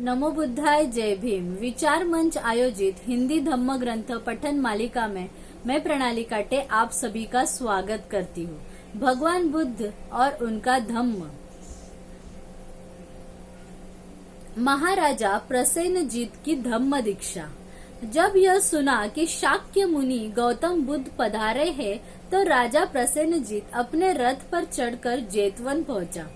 नमो बुद्धाय जय भीम विचार मंच आयोजित हिंदी धम्म ग्रंथ पठन मालिका में मैं प्रणाली काटे आप सभी का स्वागत करती हूँ। भगवान बुद्ध और उनका धम्म। महाराजा प्रसेनजीत की धम्म दीक्षा। जब यह सुना कि शाक्य मुनि गौतम बुद्ध पधारे हैं, तो राजा प्रसेनजीत अपने रथ पर चढ़कर जेतवन पहुंचा।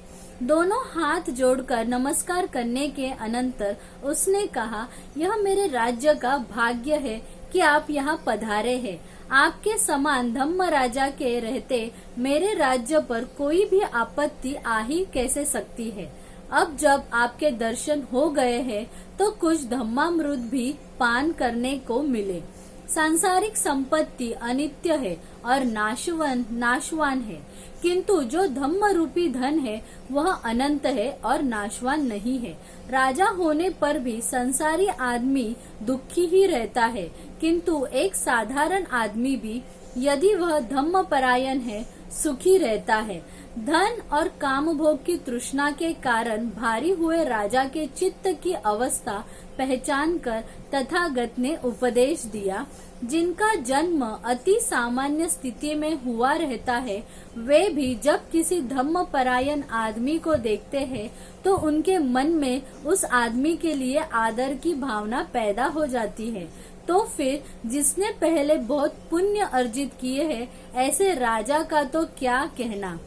दोनों हाथ जोड़कर नमस्कार करने के अनंतर उसने कहा, यह मेरे राज्य का भाग्य है कि आप यहाँ पधारे हैं। आपके समान धम्म राजा के रहते मेरे राज्य पर कोई भी आपत्ति आ ही कैसे सकती है। अब जब आपके दर्शन हो गए हैं, तो कुछ धम्मामृत भी पान करने को मिले। सांसारिक संपत्ति अनित्य है और नाशवान है, किंतु जो धम्म रूपी धन है वह अनंत है और नाशवान नहीं है। राजा होने पर भी संसारी आदमी दुखी ही रहता है, किंतु एक साधारण आदमी भी यदि वह धम्म परायण है सुखी रहता है। धन और काम भोग की तृष्णा के कारण भारी हुए राजा के चित्त की अवस्था पहचान कर तथागत ने उपदेश दिया, जिनका जन्म अति सामान्य स्थिति में हुआ रहता है, वे भी जब किसी धम्म परायण आदमी को देखते हैं तो उनके मन में उस आदमी के लिए आदर की भावना पैदा हो जाती है। तो फिर जिसने पहले बहुत पुण्य अर्जित किए हैं, ऐसे राजा का तो क्या कहना।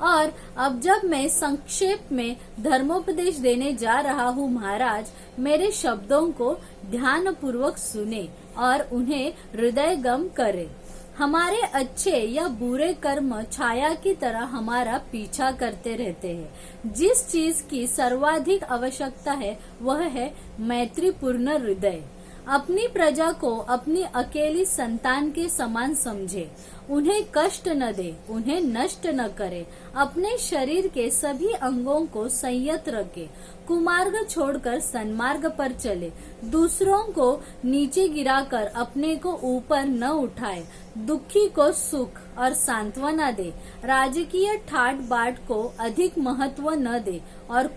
और अब जब मैं संक्षेप में धर्मोपदेश देने जा रहा हूँ, महाराज मेरे शब्दों को ध्यान पूर्वक सुने और उन्हें हृदयगम करें। हमारे अच्छे या बुरे कर्म छाया की तरह हमारा पीछा करते रहते हैं। जिस चीज की सर्वाधिक आवश्यकता है वह है मैत्रीपूर्ण हृदय। अपनी प्रजा को अपनी अकेली संतान के समान समझे, उन्हें कष्ट न दे, उन्हें नष्ट न करे, अपने शरीर के सभी अंगों को संयत रखे, कुमार्ग छोड़कर सन्मार्ग पर चले, दूसरों को नीचे गिराकर अपने को ऊपर न उठाए, दुखी को सुख और सांत्वना दे, राजकीय ठाट बाट को अधिक महत्व न दे और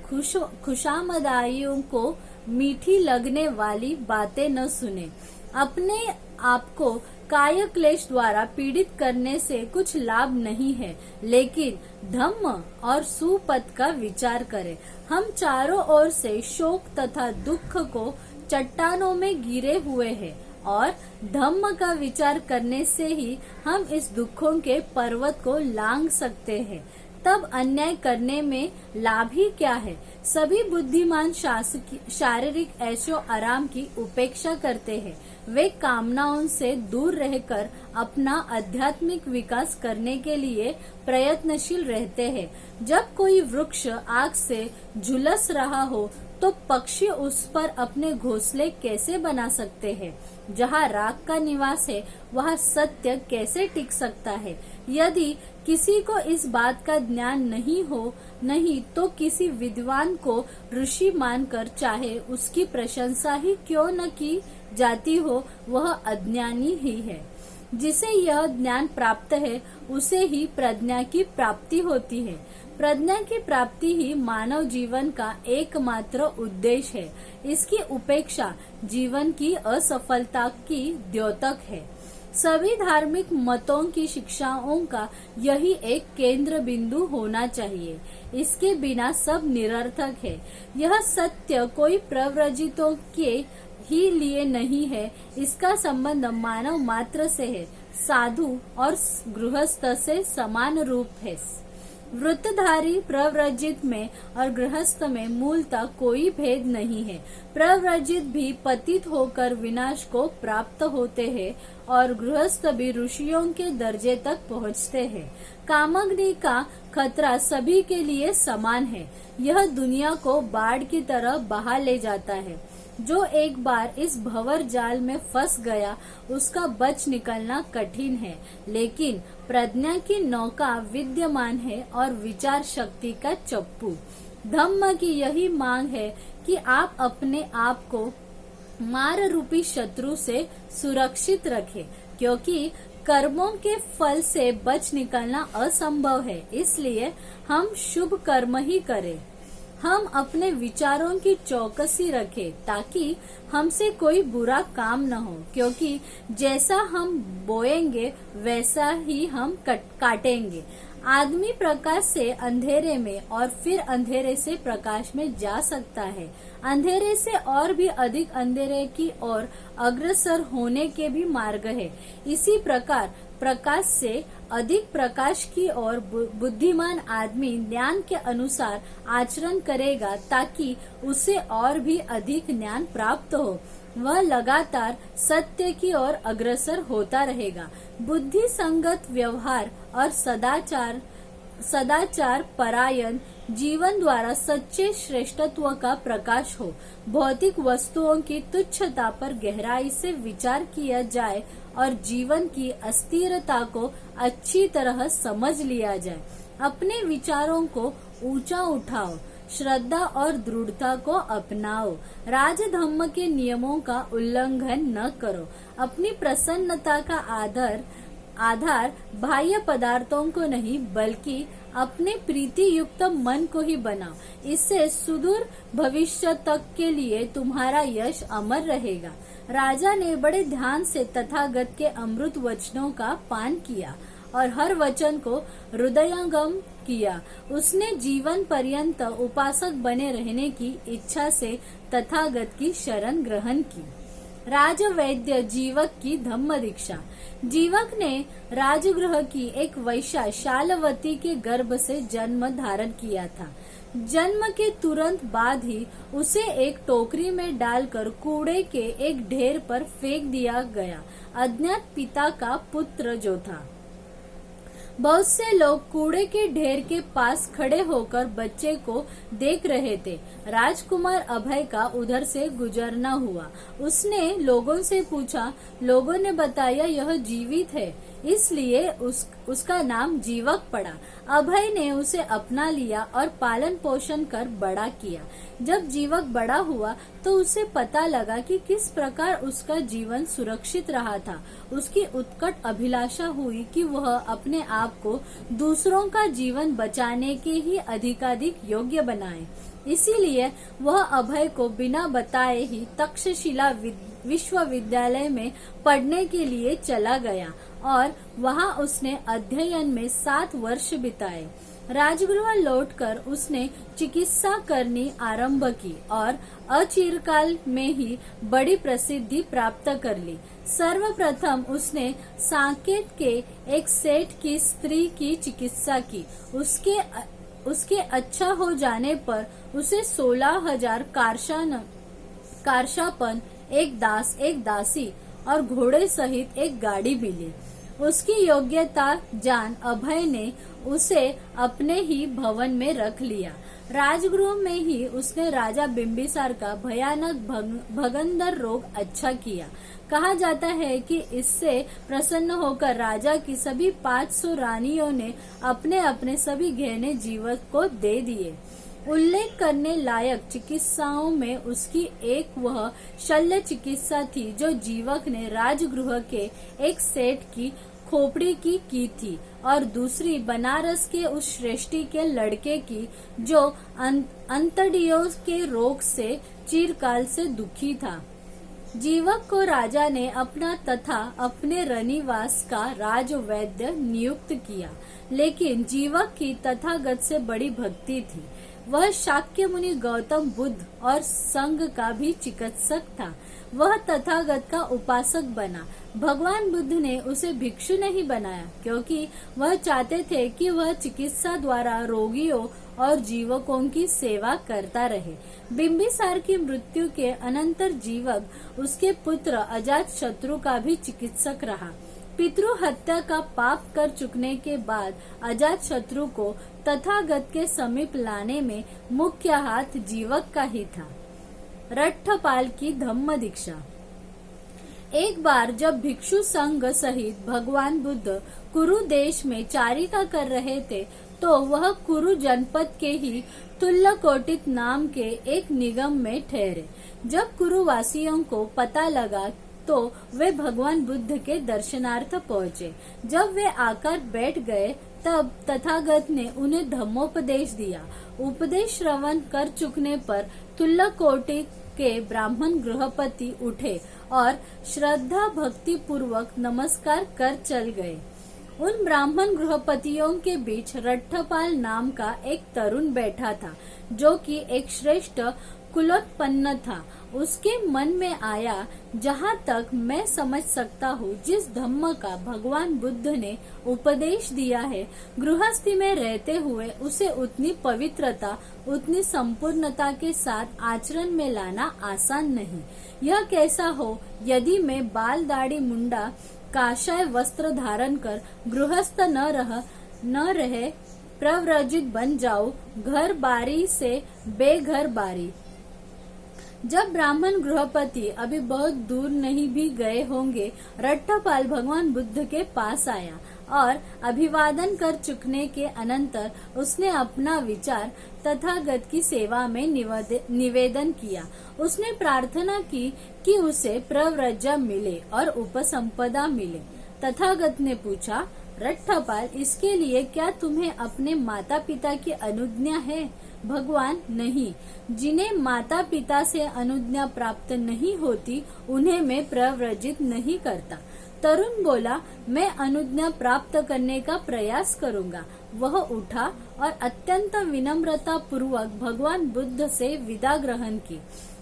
खुशामदाइयों को मीठी लगने वाली बातें न सुने। अपने आप को काय क्लेश द्वारा पीड़ित करने से कुछ लाभ नहीं है, लेकिन धम्म और सुपथ का विचार करें। हम चारों ओर से शोक तथा दुख को चट्टानों में गिरे हुए हैं और धम्म का विचार करने से ही हम इस दुखों के पर्वत को लांघ सकते हैं। तब अन्याय करने में लाभ ही क्या है। सभी बुद्धिमान शारीरिक ऐशो आराम की उपेक्षा करते हैं। वे कामनाओं से दूर रहकर अपना आध्यात्मिक विकास करने के लिए प्रयत्नशील रहते हैं। जब कोई वृक्ष आग से झुलस रहा हो, तो पक्षी उस पर अपने घोंसले कैसे बना सकते हैं। जहाँ राग का निवास है, वहाँ सत्य कैसे टिक सकता है। यदि किसी को इस बात का ज्ञान नहीं तो किसी विद्वान को ऋषि मानकर चाहे उसकी प्रशंसा ही क्यों न की जाती हो, वह अज्ञानी ही है। जिसे यह ज्ञान प्राप्त है, उसे ही प्रज्ञा की प्राप्ति होती है। प्रज्ञा की प्राप्ति ही मानव जीवन का एकमात्र उद्देश्य है। इसकी उपेक्षा जीवन की असफलता की द्योतक है। सभी धार्मिक मतों की शिक्षाओं का यही एक केंद्र बिंदु होना चाहिए। इसके बिना सब निरर्थक है। यह सत्य कोई प्रव्रजितों के ही लिए नहीं है। इसका संबंध मानव मात्र से है, साधु और गृहस्थ से समान रूप है। व्रतधारी प्रव्रजित में और गृहस्थ में मूलतः कोई भेद नहीं है। प्रव्रजित भी पतित होकर विनाश को प्राप्त होते हैं और गृहस्थ भी ऋषियों के दर्जे तक पहुँचते हैं। कामाग्नि का खतरा सभी के लिए समान है। यह दुनिया को बाढ़ की तरह बहा ले जाता है। जो एक बार इस भंवर जाल में फंस गया, उसका बच निकलना कठिन है। लेकिन प्रज्ञा की नौका विद्यमान है और विचार शक्ति का चप्पू। धम्म की यही मांग है कि आप अपने आप को मार रूपी शत्रु से सुरक्षित रखें, क्योंकि कर्मों के फल से बच निकलना असंभव है। इसलिए हम शुभ कर्म ही करें। हम अपने विचारों की चौकसी रखें ताकि हमसे कोई बुरा काम न हो, क्योंकि जैसा हम बोएंगे वैसा ही हम काटेंगे। आदमी प्रकाश से अंधेरे में और फिर अंधेरे से प्रकाश में जा सकता है। अंधेरे से और भी अधिक अंधेरे की ओर अग्रसर होने के भी मार्ग है। इसी प्रकार प्रकाश से अधिक प्रकाश की ओर बुद्धिमान आदमी ज्ञान के अनुसार आचरण करेगा ताकि उसे और भी अधिक ज्ञान प्राप्त हो। वह लगातार सत्य की ओर अग्रसर होता रहेगा। बुद्धि संगत व्यवहार और सदाचार परायण जीवन द्वारा सच्चे श्रेष्ठत्व का प्रकाश हो। भौतिक वस्तुओं की तुच्छता पर गहराई से विचार किया जाए और जीवन की अस्थिरता को अच्छी तरह समझ लिया जाए। अपने विचारों को ऊंचा उठाओ, श्रद्धा और दृढ़ता को अपनाओ। राजधर्म के नियमों का उल्लंघन न करो। अपनी प्रसन्नता का आधार बाह्य पदार्थों को नहीं बल्कि अपने प्रीति युक्त मन को ही बनाओ। इससे सुदूर भविष्य तक के लिए तुम्हारा यश अमर रहेगा। राजा ने बड़े ध्यान से तथागत के अमृत वचनों का पान किया और हर वचन को हृदयंगम किया। उसने जीवन पर्यंत उपासक बने रहने की इच्छा से तथागत की शरण ग्रहण की। राजवैद्य जीवक की धम्म दीक्षा। जीवक ने राजगृह की एक वैश्या शालवती के गर्भ से जन्म धारण किया था। जन्म के तुरंत बाद ही उसे एक टोकरी में डालकर कूड़े के एक ढेर पर फेंक दिया गया। अज्ञात पिता का पुत्र जो था। बहुत से लोग कूड़े के ढेर के पास खड़े होकर बच्चे को देख रहे थे। राजकुमार अभय का उधर से गुजरना हुआ। उसने लोगों से पूछा। लोगों ने बताया यह जीवित है, इसलिए उसका नाम जीवक पड़ा। अभय ने उसे अपना लिया और पालन पोषण कर बड़ा किया। जब जीवक बड़ा हुआ तो उसे पता लगा कि किस प्रकार उसका जीवन सुरक्षित रहा था। उसकी उत्कट अभिलाषा हुई कि वह अपने आप को दूसरों का जीवन बचाने के ही अधिकाधिक योग्य बनाए। इसीलिए वह अभय को बिना बताए ही तक्षशिला विश्वविद्यालय में पढ़ने के लिए चला गया और वहां उसने अध्ययन में 7 वर्ष बिताए। राजगृह लौटकर उसने चिकित्सा करनी आरंभ की और अचिरकाल में ही बड़ी प्रसिद्धि प्राप्त कर ली। सर्वप्रथम उसने साकेत के एक सेठ की स्त्री की चिकित्सा की। उसके अच्छा हो जाने पर उसे 16,000 कारशापन, एक दास, एक दासी और घोड़े सहित एक गाड़ी मिली। उसकी योग्यता जान अभय ने उसे अपने ही भवन में रख लिया। राजगृह में ही उसने राजा बिंबिसार का भयानक भगंदर रोग अच्छा किया। कहा जाता है कि इससे प्रसन्न होकर राजा की सभी 500 रानियों ने अपने अपने सभी गहने जीवक को दे दिए। उल्लेख करने लायक चिकित्साओं में उसकी एक वह शल्य चिकित्सा थी जो जीवक ने राजगृह के एक सेठ की खोपड़ी की थी और दूसरी बनारस के उस श्रेष्ठी के लड़के की जो अंतड़ियों के रोग से चिरकाल से दुखी था। जीवक को राजा ने अपना तथा अपने रनिवास का राजवैद्य नियुक्त किया, लेकिन जीवक की तथागत से बड़ी भक्ति थी। वह शाक्य मुनि गौतम बुद्ध और संघ का भी चिकित्सक था। वह तथागत का उपासक बना। भगवान बुद्ध ने उसे भिक्षु नहीं बनाया, क्योंकि वह चाहते थे कि वह चिकित्सा द्वारा रोगियों और जीवकों की सेवा करता रहे। बिंबिसार की मृत्यु के अनंतर जीवक उसके पुत्र अजात शत्रु का भी चिकित्सक रहा। पितृ हत्या का पाप कर चुकने के बाद अजात शत्रु को तथागत के समीप लाने में मुख्य हाथ जीवक का ही था। रट्ठपाल की धम्म दीक्षा। एक बार जब भिक्षु संघ सहित भगवान बुद्ध कुरु देश में चारिका कर रहे थे तो वह कुरु जनपद के ही तुल्लकोटित नाम के एक निगम में ठहरे। जब कुरुवासियों को पता लगा तो वे भगवान बुद्ध के दर्शनार्थ पहुँचे। जब वे आकर बैठ गए तब तथागत ने उन्हें धम्मोपदेश दिया। उपदेश श्रवण कर चुकने पर तुल्लकोटि के ब्राह्मण गृहपति उठे और श्रद्धा भक्ति पूर्वक नमस्कार कर चल गए। उन ब्राह्मण गृहपतियों के बीच रट्ठपाल नाम का एक तरुण बैठा था, जो कि एक श्रेष्ठ कुलोत्पन्न था। उसके मन में आया, जहाँ तक मैं समझ सकता हूँ, जिस धम्म का भगवान बुद्ध ने उपदेश दिया है, गृहस्थी में रहते हुए उसे उतनी पवित्रता, उतनी संपूर्णता के साथ आचरण में लाना आसान नहीं। यह कैसा हो यदि मैं बाल दाढ़ी मुंडा काशाय वस्त्र धारण कर गृहस्थ न रहे प्रव्रजित बन जाऊं, घर बारी से बेघर बारी। जब ब्राह्मण गृहपति अभी बहुत दूर नहीं भी गए होंगे, रट्ठपाल भगवान बुद्ध के पास आया और अभिवादन कर चुकने के अनंतर उसने अपना विचार तथागत की सेवा में निवेदन किया। उसने प्रार्थना की कि उसे प्रव्रजा मिले और उपसंपदा मिले। तथागत ने पूछा, रट्ठपाल, इसके लिए क्या तुम्हें अपने माता पिता की अनुज्ञा है? भगवान, नहीं। जिन्हें माता पिता से अनुज्ञा प्राप्त नहीं होती, उन्हें मैं प्रव्रजित नहीं करता। तरुण बोला, मैं अनुज्ञा प्राप्त करने का प्रयास करूंगा। वह उठा और अत्यंत विनम्रता पूर्वक भगवान बुद्ध से विदा ग्रहण की।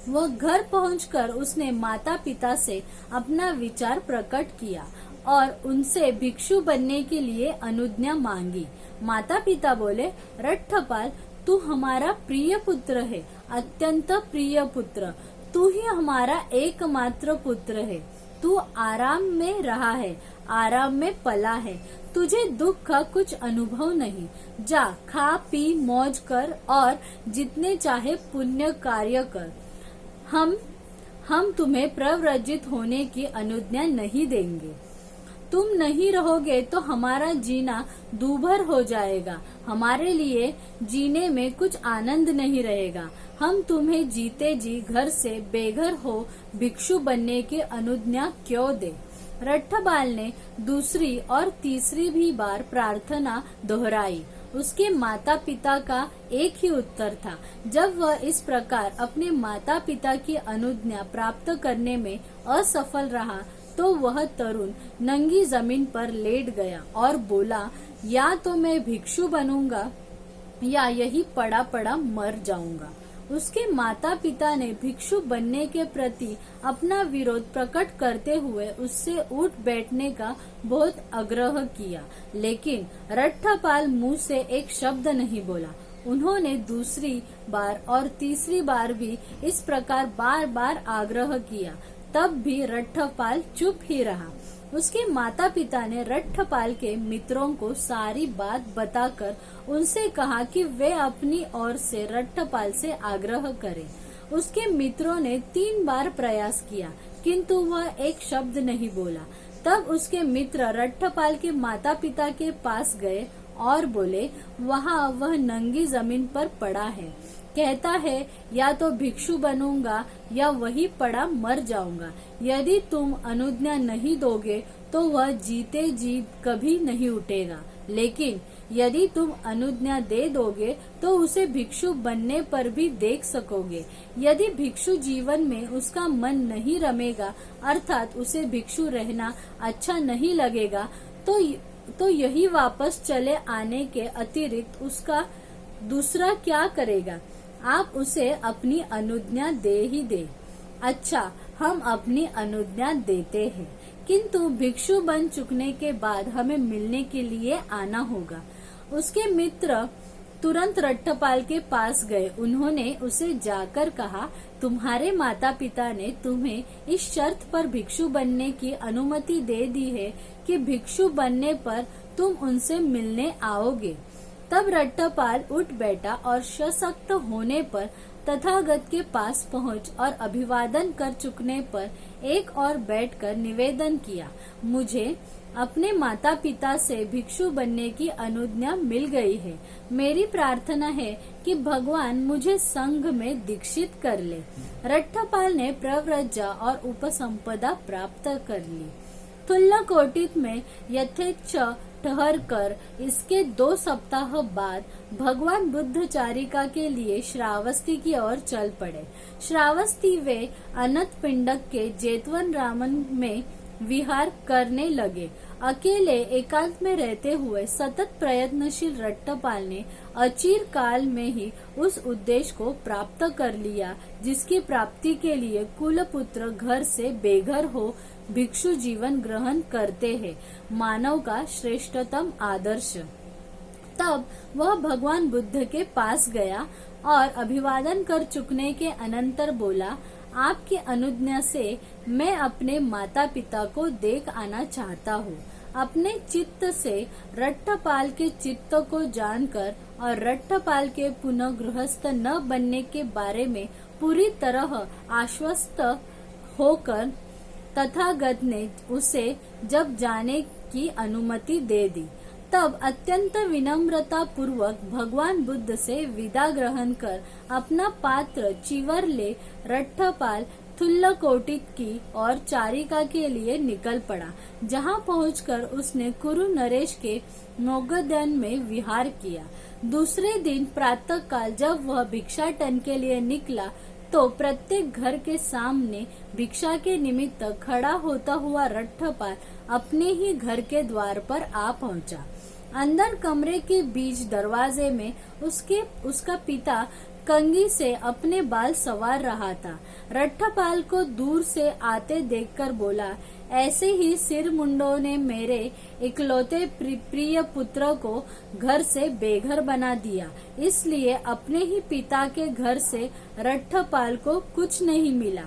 वह घर पहुंचकर उसने माता पिता से अपना विचार प्रकट किया और उनसे भिक्षु बनने के लिए अनुज्ञा मांगी। माता पिता बोले, रट्ठपाल, तू हमारा प्रिय पुत्र है, अत्यंत प्रिय पुत्र। तू ही हमारा एकमात्र पुत्र है। तू आराम में रहा है, आराम में पला है। तुझे दुख का कुछ अनुभव नहीं। जा, खा पी मौज कर और जितने चाहे पुण्य कार्य कर। हम तुम्हें प्रव्रजित होने की अनुज्ञा नहीं देंगे। तुम नहीं रहोगे तो हमारा जीना दूभर हो जाएगा। हमारे लिए जीने में कुछ आनंद नहीं रहेगा। हम तुम्हें जीते जी घर से बेघर हो भिक्षु बनने की अनुज्ञा क्यों दे? रट्ठपाल ने दूसरी और तीसरी भी बार प्रार्थना दोहराई। उसके माता पिता का एक ही उत्तर था। जब वह इस प्रकार अपने माता पिता की अनुज्ञा प्राप्त करने में असफल रहा, तो वह तरुण नंगी जमीन पर लेट गया और बोला, या तो मैं भिक्षु बनूंगा या यही पड़ा पड़ा मर जाऊंगा। उसके माता पिता ने भिक्षु बनने के प्रति अपना विरोध प्रकट करते हुए उससे उठ बैठने का बहुत आग्रह किया, लेकिन रट्ठपाल मुंह से एक शब्द नहीं बोला। उन्होंने दूसरी बार और तीसरी बार भी इस प्रकार बार बार आग्रह किया, तब भी रट्ठपाल चुप ही रहा। उसके माता पिता ने रट्ठपाल के मित्रों को सारी बात बताकर उनसे कहा कि वे अपनी ओर से रट्ठपाल से आग्रह करें। उसके मित्रों ने 3 बार प्रयास किया, किंतु वह एक शब्द नहीं बोला। तब उसके मित्र रट्ठपाल के माता पिता के पास गए और बोले, वहाँ वह नंगी जमीन पर पड़ा है, कहता है या तो भिक्षु बनूंगा या वही पड़ा मर जाऊंगा। यदि तुम अनुज्ञा नहीं दोगे तो वह जीते जी कभी नहीं उठेगा, लेकिन यदि तुम अनुज्ञा दे दोगे तो उसे भिक्षु बनने पर भी देख सकोगे। यदि भिक्षु जीवन में उसका मन नहीं रमेगा, अर्थात उसे भिक्षु रहना अच्छा नहीं लगेगा, तो यही वापस चले आने के अतिरिक्त उसका दूसरा क्या करेगा? आप उसे अपनी अनुज्ञा दे ही दे। अच्छा, हम अपनी अनुज्ञा देते हैं, किंतु भिक्षु बन चुकने के बाद हमें मिलने के लिए आना होगा। उसके मित्र तुरंत रट्ठपाल के पास गए। उन्होंने उसे जाकर कहा, तुम्हारे माता पिता ने तुम्हें इस शर्त पर भिक्षु बनने की अनुमति दे दी है कि भिक्षु बनने पर तुम उनसे मिलने आओगे। तब रट्ठपाल उठ बैठा और सशक्त होने पर तथागत के पास पहुंच और अभिवादन कर चुकने पर एक और बैठकर निवेदन किया, मुझे अपने माता पिता से भिक्षु बनने की अनुज्ञा मिल गई है। मेरी प्रार्थना है कि भगवान मुझे संघ में दीक्षित कर ले। रट्ठपाल ने प्रव्रजा और उपसंपदा प्राप्त कर ली। तुल्लकोटित में यथेच्छ ठहर कर इसके 2 सप्ताह बाद भगवान बुद्ध चारिका के लिए श्रावस्ती की ओर चल पड़े। श्रावस्ती वे अनंत पिंडक के जेतवन रामन में विहार करने लगे। अकेले एकांत में रहते हुए सतत प्रयत्नशील रट्टपाल ने अचिर काल में ही उस उद्देश्य को प्राप्त कर लिया जिसकी प्राप्ति के लिए कुलपुत्र घर से बेघर हो भिक्षु जीवन ग्रहण करते हैं, मानव का श्रेष्ठतम आदर्श। तब वह भगवान बुद्ध के पास गया और अभिवादन कर चुकने के अनंतर बोला, आपकी अनुज्ञा से मैं अपने माता पिता को देख आना चाहता हूँ। अपने चित्त से रट्टपाल के चित्त को जानकर और रट्टपाल के पुनः गृहस्थ न बनने के बारे में पूरी तरह आश्वस्त होकर तथागत ने उसे जब जाने की अनुमति दे दी, तब अत्यंत विनम्रता पूर्वक भगवान बुद्ध से विदा ग्रहण कर अपना पात्र चिवर ले रट्टपाल थुल्लकोटित की और चारिका के लिए निकल पड़ा, जहां पहुंचकर उसने कुरु नरेश के नौगद्यान में विहार किया। दूसरे दिन प्रातः काल जब वह भिक्षाटन के लिए निकला तो प्रत्येक घर के सामने भिक्षा के निमित्त खड़ा होता हुआ रट्टपाल अपने ही घर के द्वार पर आ पहुंचा। अंदर कमरे के बीच दरवाजे में उसका पिता कंघी से अपने बाल संवार रहा था। रट्टपाल को दूर से आते देखकर बोला, ऐसे ही सिर मुंडों ने मेरे इकलौते प्रिय पुत्र को घर से बेघर बना दिया, इसलिए अपने ही पिता के घर से रट्टपाल को कुछ नहीं मिला,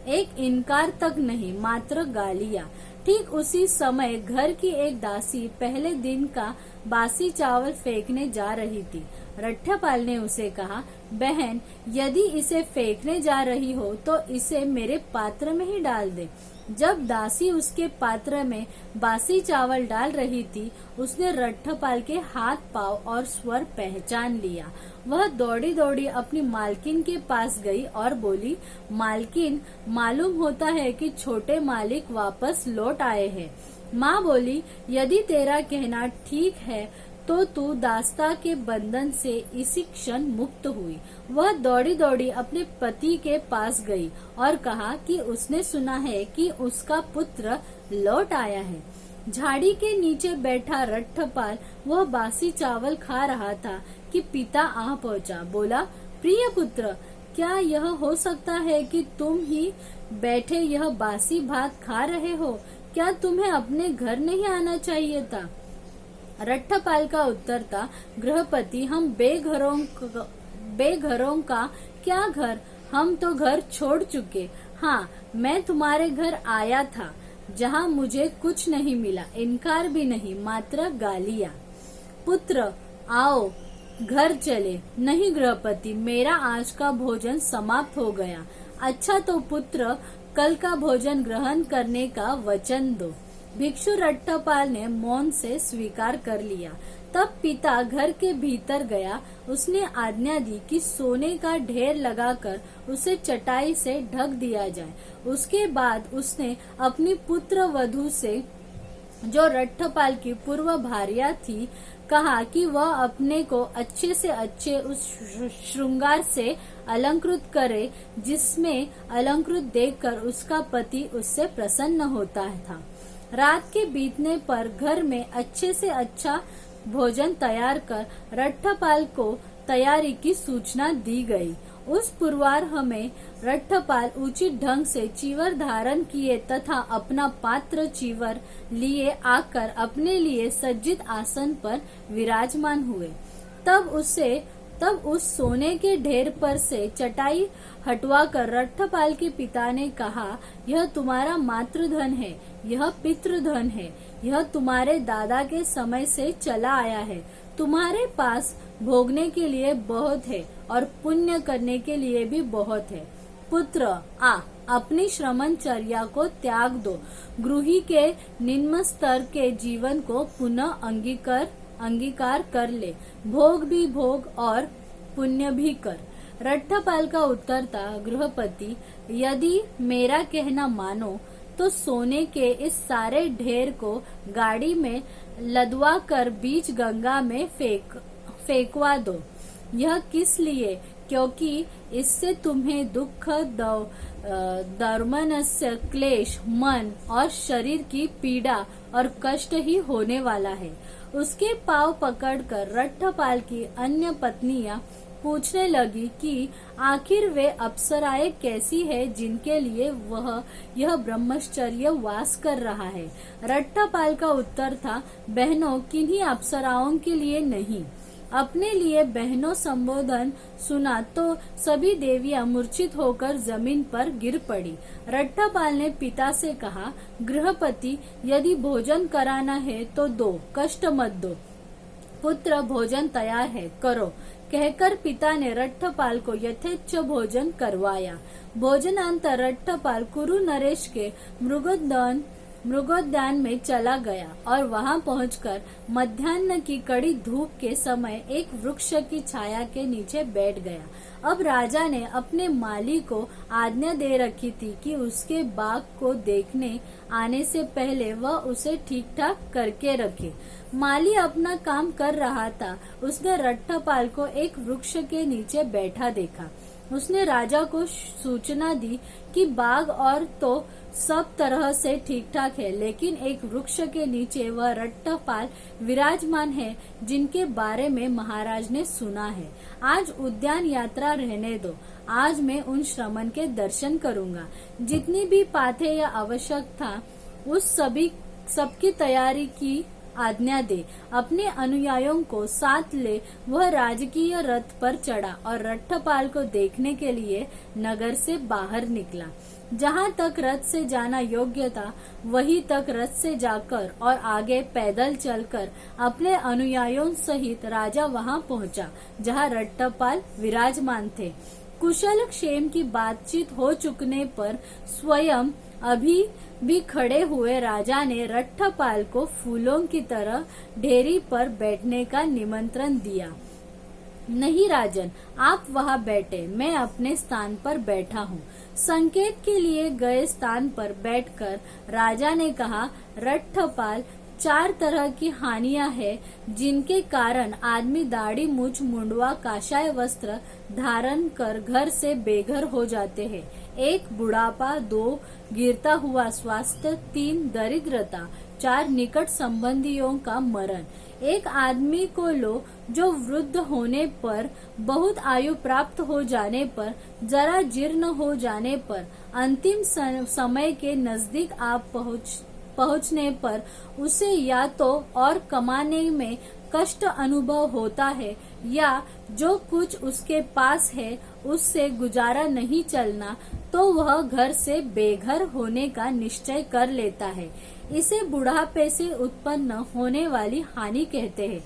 एक इनकार तक नहीं, मात्र गालियां। ठीक उसी समय घर की एक दासी पहले दिन का बासी चावल फेंकने जा रही थी। रट्टपाल ने उसे कहा, बहन, यदि इसे फेंकने जा रही हो तो इसे मेरे पात्र में ही डाल दे। जब दासी उसके पात्र में बासी चावल डाल रही थी, उसने रट्टपाल के हाथ पांव और स्वर पहचान लिया। वह दौड़ी दौड़ी अपनी मालकिन के पास गई और बोली, मालकिन, मालूम होता है कि छोटे मालिक वापस लौट आए हैं। माँ बोली, यदि तेरा कहना ठीक है तो तू दास्ता के बंधन से इसी क्षण मुक्त हुई। वह दौड़ी दौड़ी अपने पति के पास गई और कहा कि उसने सुना है कि उसका पुत्र लौट आया है। झाड़ी के नीचे बैठा रट्टपाल वह बासी चावल खा रहा था कि पिता आ पहुंचा। बोला, प्रिय पुत्र, क्या यह हो सकता है कि तुम ही बैठे यह बासी भात खा रहे हो? क्या तुम्हें अपने घर नहीं आना चाहिए था? रट्टपाल का उत्तर था, गृहपति, हम बेघरों का क्या घर, हम तो घर छोड़ चुके। हाँ, मैं तुम्हारे घर आया था जहाँ मुझे कुछ नहीं मिला, इनकार भी नहीं, मात्र गालियाँ। पुत्र, आओ घर चले। नहीं गृहपति, मेरा आज का भोजन समाप्त हो गया। अच्छा तो पुत्र, कल का भोजन ग्रहण करने का वचन दो। भिक्षु रट्टपाल ने मौन से स्वीकार कर लिया। तब पिता घर के भीतर गया। उसने आज्ञा दी कि सोने का ढेर लगाकर उसे चटाई से ढक दिया जाए। उसके बाद उसने अपनी पुत्र वधू से, जो रट्टपाल की पूर्व भार्या थी, कहा कि वह अपने को अच्छे से अच्छे उस श्रृंगार से अलंकृत करे जिसमें अलंकृत देखकर उसका पति उससे प्रसन्न होता था। रात के बीतने पर घर में अच्छे से अच्छा भोजन तैयार कर रट्टपाल को तैयारी की सूचना दी गई। उस पुरवार हमें रट्टपाल उचित ढंग से चीवर धारण किए तथा अपना पात्र चीवर लिए आकर अपने लिए सज्जित आसन पर विराजमान हुए। तब उस सोने के ढेर पर से चटाई हटवाकर रट्टपाल के पिता ने कहा, यह तुम्हारा मातृधन है, यह पितृधन है, यह तुम्हारे दादा के समय से चला आया है। तुम्हारे पास भोगने के लिए बहुत है और पुण्य करने के लिए भी बहुत है। पुत्र, अपनी श्रमणचर्या को त्याग दो। गृही के निम्न स्तर के जीवन को पुनः अंगीकार कर ले। भोग भी भोग और पुण्य भी कर। रट्टपाल का उत्तर था, गृहपति, यदि मेरा कहना मानो तो सोने के इस सारे ढेर को गाड़ी में लदवा कर बीच गंगा में फेंकवा दो। यह किस लिए? क्योंकि इससे तुम्हें दुख, दर्मनस्य, क्लेश, मन और शरीर की पीड़ा और कष्ट ही होने वाला है। उसके पांव पकड़कर रट्टपाल की अन्य पत्नियां पूछने लगी कि आखिर वे अप्सराएं कैसी है जिनके लिए वह यह ब्रह्मचर्य वास कर रहा है। रट्टपाल का उत्तर था, बहनों, किन्हीं अप्सराओं के लिए नहीं। अपने लिए बहनों संबोधन सुना तो सभी देवियां मूर्छित होकर जमीन पर गिर पड़ी। रट्टपाल ने पिता से कहा, गृहपति, यदि भोजन कराना है तो दो, कष्ट मत दो। पुत्र, भोजन तैयार है, करो, कहकर पिता ने रट्टपाल को यथेच्छ भोजन करवाया। भोजनांतर रट्टपाल कुरु नरेश के मृगोद्यान में चला गया और वहां पहुंचकर मध्याह्न की कड़ी धूप के समय एक वृक्ष की छाया के नीचे बैठ गया। अब राजा ने अपने माली को आज्ञा दे रखी थी कि उसके बाग को देखने आने से पहले वह उसे ठीक ठाक करके रखे। माली अपना काम कर रहा था। उसने रट्टपाल को एक वृक्ष के नीचे बैठा देखा। उसने राजा को सूचना दी कि बाग और तो सब तरह से ठीक ठाक है, लेकिन एक वृक्ष के नीचे वह रट्टपाल विराजमान है जिनके बारे में महाराज ने सुना है। आज उद्यान यात्रा रहने दो। आज मैं उन श्रमण के दर्शन करूंगा। जितनी भी पाथे या आवश्यक था उस सबकी तैयारी की आज्ञा दे। अपने अनुयायियों को साथ ले वह राजकीय रथ पर चढ़ा और रट्टपाल को देखने के लिए नगर से बाहर निकला। जहाँ तक रथ से जाना योग्य था वहीं तक रथ से जाकर और आगे पैदल चलकर अपने अनुयायियों सहित राजा वहां पहुंचा जहां रट्टपाल विराजमान थे। कुशल क्षेम की बातचीत हो चुकने पर स्वयं अभी भी खड़े हुए राजा ने रट्टपाल को फूलों की तरह ढेरी पर बैठने का निमंत्रण दिया। नहीं राजन, आप वहां बैठे, मैं अपने स्थान पर बैठा हूँ। संकेत के लिए गए स्थान पर बैठकर राजा ने कहा, रट्टपाल, 4 तरह की हानियां हैं जिनके कारण आदमी दाढ़ी मूछ मुंडवा काशाय वस्त्र धारण कर घर से बेघर हो जाते हैं। 1 बुढ़ापा, 2 गिरता हुआ स्वास्थ्य, 3 दरिद्रता, 4 निकट संबंधियों का मरण। एक आदमी को लो जो वृद्ध होने पर, बहुत आयु प्राप्त हो जाने पर, जरा जीर्ण हो जाने पर, अंतिम समय के नजदीक आप पहुंचने पर उसे या तो और कमाने में कष्ट अनुभव होता है या जो कुछ उसके पास है उससे गुजारा नहीं चलना तो वह घर से बेघर होने का निश्चय कर लेता है। इसे बुढ़ापे से उत्पन्न होने वाली हानि कहते हैं।